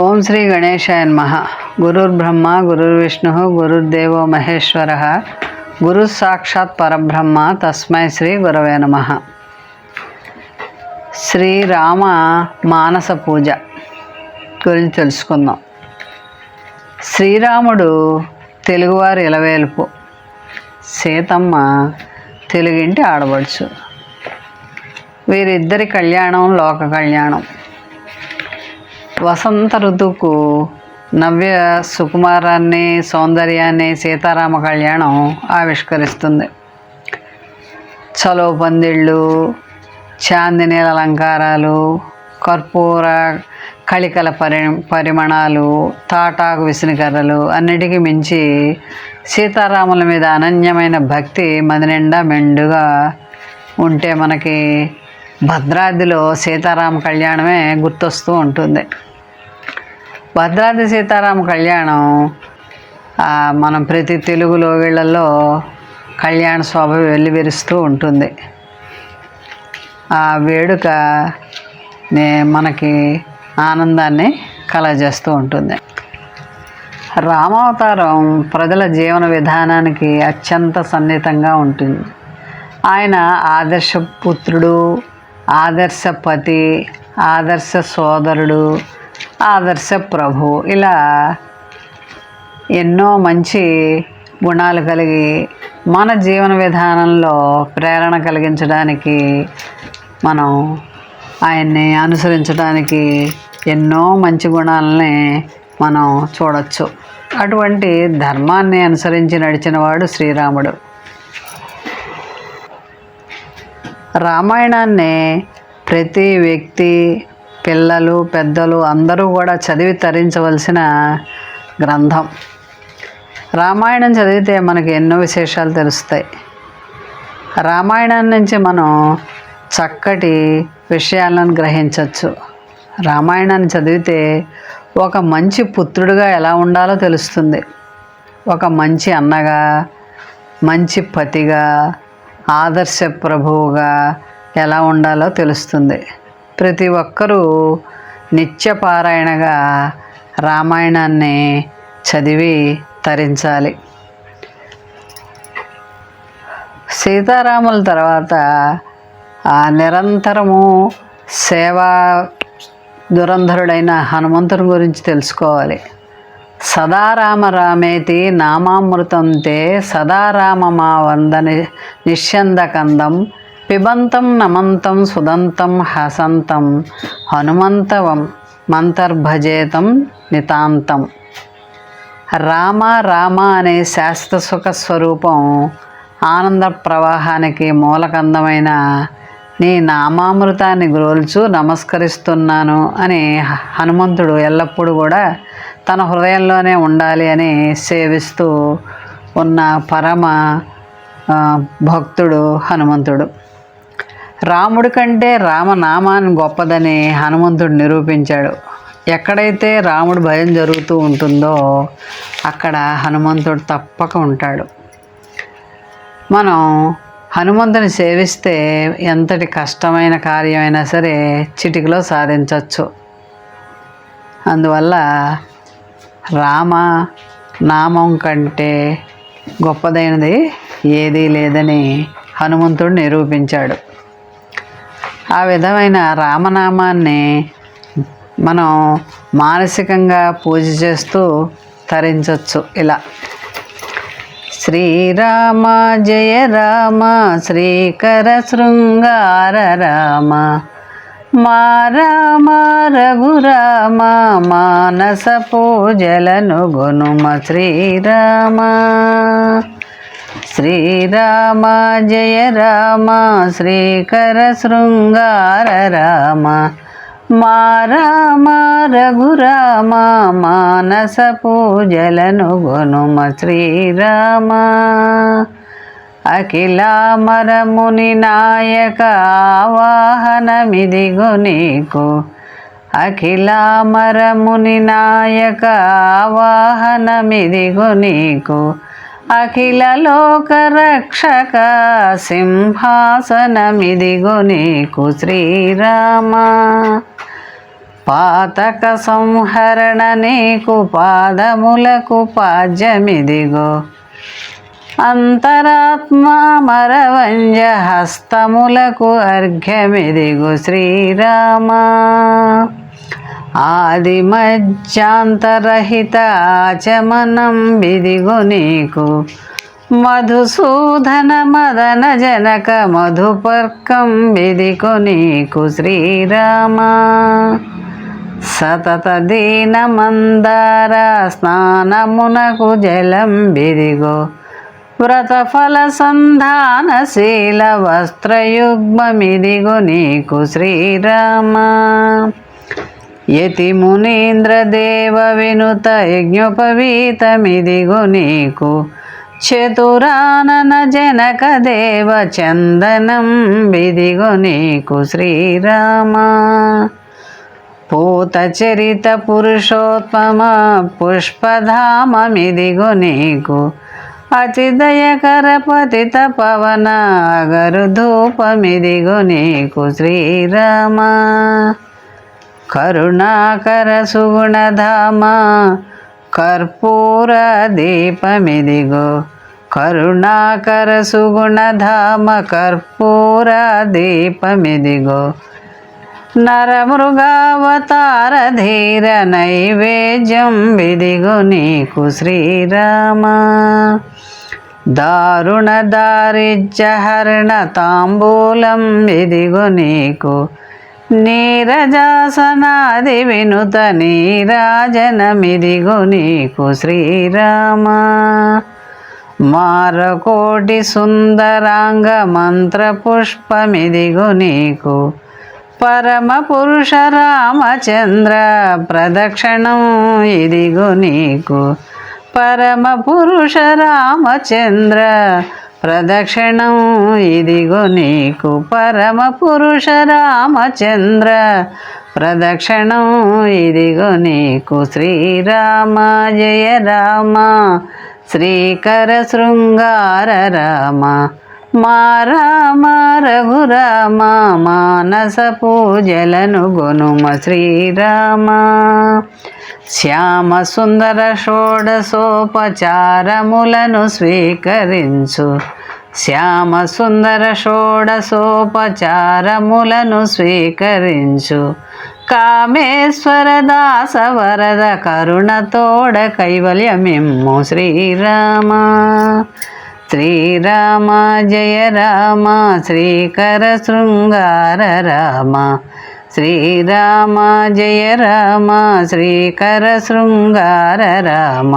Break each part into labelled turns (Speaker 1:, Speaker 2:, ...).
Speaker 1: ఓం శ్రీ గణేశాయ నమః. గురుర్బ్రహ్మ గురుర్విష్ణు గురుర్దేవో మహేశ్వర గురు సాక్షాత్ పరబ్రహ్మ తస్మై శ్రీ గురవే నమః. శ్రీరామ మానస పూజ గురించి తెలుసుకుందాం. శ్రీరాముడు తెలుగువారి ఇలవేల్పు, సీతమ్మ తెలుగింటి ఆడబడుచు. వీరిద్దరి కళ్యాణం లోక కళ్యాణం. వసంత ఋతువుకు నవ్య సుకుమారాన్ని, సౌందర్యాన్ని సీతారామ కళ్యాణం ఆవిష్కరిస్తుంది. చలో పందిళ్ళు, చాందినీల అలంకారాలు, కర్పూర కళికల పరిమళాలు, తాటాకు విసినికర్రలు అన్నిటికీ మించి సీతారాముల మీద అనన్యమైన భక్తి మది నిండా మెండుగా ఉంటే మనకి భద్రాద్రిలో సీతారామ కళ్యాణమే గుర్తొస్తూ ఉంటుంది. భద్రాద్రి సీతారామ కళ్యాణం మనం ప్రతి తెలుగు లోగిళ్లలో కళ్యాణ శోభ వెల్లివిరుస్తూ ఉంటుంది. ఆ వేడుక మనకి ఆనందాన్ని కలగజేస్తూ ఉంటుంది. రామావతారం ప్రజల జీవన విధానానికి అత్యంత సన్నిహితంగా ఉంటుంది. ఆయన ఆదర్శ పుత్రుడు, ఆదర్శ పతి, ఆదర్శ సోదరుడు, ఆదర్శ ప్రభు, ఇలా ఎన్నో మంచి గుణాలు కలిగి మన జీవన విధానంలో ప్రేరణ కలిగించడానికి, మనం ఆయన్ని అనుసరించడానికి ఎన్నో మంచి గుణాలని మనం చూడవచ్చు. అటువంటి ధర్మాన్ని అనుసరించి నడిచినవాడు శ్రీరాముడు. రామాయణాన్ని ప్రతి వ్యక్తి, పిల్లలు, పెద్దలు అందరూ కూడా చదివి తరించవలసిన గ్రంథం. రామాయణం చదివితే మనకి ఎన్నో విశేషాలు తెలుస్తాయి. రామాయణం నుంచి మనం చక్కటి విషయాలను గ్రహించవచ్చు. రామాయణాన్ని చదివితే ఒక మంచి పుత్రుడిగా ఎలా ఉండాలో తెలుస్తుంది. ఒక మంచి అన్నగా, మంచి పతిగా, ఆదర్శ ప్రభువుగా ఎలా ఉండాలో తెలుస్తుంది. ప్రతి ఒక్కరూ నిత్యపారాయణగా రామాయణాన్ని చదివి తరించాలి. సీతారాముల తర్వాత నిరంతరము సేవా దురంధరుడైన హనుమంతుని గురించి తెలుసుకోవాలి. సదారామ రామేతి నామామృతం తే సదారామమా వందని నిశ్యందకందం పిబంతం నమంతం సుదంతం హసంతం హనుమంతవం మంతర్భజేతం నితాంతం. రామ రామ అనే శాశ్వత సుఖ స్వరూపం, ఆనంద ప్రవాహానికి మూలకందమైన నీ నామామృతాన్ని గ్రోల్చు నమస్కరిస్తున్నాను అని హనుమంతుడు ఎల్లప్పుడూ కూడా తన హృదయంలోనే ఉండాలి అని సేవిస్తూ ఉన్న పరమ భక్తుడు హనుమంతుడు. రాముడి కంటే రామనామాన్ని గొప్పదని హనుమంతుడు నిరూపించాడు. ఎక్కడైతే రాముడు భయం జరుగుతూ ఉంటుందో అక్కడ హనుమంతుడు తప్పక ఉంటాడు. మనం హనుమంతుని సేవిస్తే ఎంతటి కష్టమైన కార్యమైనా సరే చిటికలో సాధించవచ్చు. అందువల్ల రామ నామం కంటే గొప్పదైనది ఏదీ లేదని హనుమంతుడు నిరూపించాడు. ఆ విధమైన రామనామాన్ని మనం మానసికంగా పూజ చేస్తూ తరించవచ్చు. ఇలా శ్రీరామ జయ రామ శ్రీకర శృంగార రామ మా రామ రఘురామ మానస పూజలను గొనుమ శ్రీరామ. శ్రీరామ జయ రామ శ్రీకర శృంగార రామ మా రామ రఘురామ మానస పూజలను గొనుమ శ్రీరామ. అఖిలామరముని నాయక ఆవాహనమిదిగో నీకు, అఖిలామరముని నాయక ఆవాహనమిదిగో నీకు, అఖిల లోక రక్షక సింహాసనమిదిగో నీకు శ్రీరామ. పాతక సంహరణ నీకు పాదములకు పాద్యమిదిగో అంతరాత్మ మరవంజ హస్తములకు అర్ఘ్యమిదిగో శ్రీరామ ఆది మధ్యాంతరహిత ఆచమనం బిదిగో నీకు మధుసూదన మదన జనక మధుపర్కం బిదిగో నీకు శ్రీరామ సతత దీన మందార స్నానమునకు జలం బిదిగో వ్రతఫల సంధానశీల వస్త్రయుగ్మమిదిగో నీకు శ్రీరామ యతి మునీంద్ర దేవ వినుత యజ్ఞోపవీతమిదిగో నీకు చతురానన జనక దేవ చందనం బిదిగో నీకు శ్రీరామ పూత చరిత పురుషోత్తమ పుష్పధామమిదిగో నీకు అతిదయకర పతిత పవన అగరు ధూపమిదిగో నీకు శ్రీరామ కరుణాకర సుగుణధామ కర్పూర దీపమిదిగో కరుణాకర సుగుణధామ కర్పూర దీపమిదిగో నరమృగావతార ధీర నైవేద్యం విదిగో నీకు శ్రీరామ దారుణ దారిద్ర్యహరణ తాంబూలం విదిగో నీకు నీరజాసనాది వినుత నీరాజనమిదిగో నీకు శ్రీరామ మారకోటి సుందరాంగ మంత్ర పుష్పమిదిగో నీకు పరమ పురుష రామచంద్ర ప్రదక్షిణం ఇదిగో నీకు పరమ పురుష రామచంద్ర ప్రదక్షిణం ఇదిగో నీకు పరమ పురుష రామచంద్ర ప్రదక్షిణం ఇదిగో నీకు శ్రీరామ జయ రామ శ్రీకర శృంగార రామ మా రామ రఘురామ మానస పూజలను గొనుమ శ్రీరామ శ్యామ సుందర షోడశోపచారములను స్వీకరించు శ్యామ సుందర షోడశోపచారములను స్వీకరించు కామేశ్వర దాస వరద కరుణతోడ కైవల్యమిమ్ము శ్రీరామ శ్రీరామ జయ రామ శ్రీకర శృంగార రామ శ్రీరామ జయ రామ శ్రీకర శృంగార రామ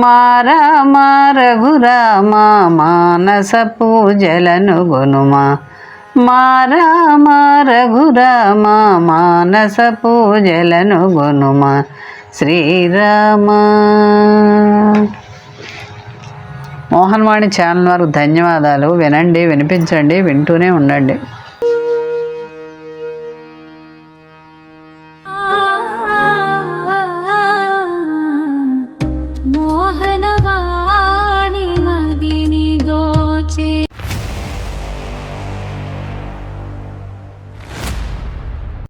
Speaker 1: మా రామ రఘురామ మానస పూజలను గొనుమ మా రామ రఘురామ మానస పూజలను గొనుమ శ్రీరామ. మోహన్వాణి ఛానల్ వారికి ధన్యవాదాలు. వినండి, వినిపించండి, వింటూనే ఉండండి.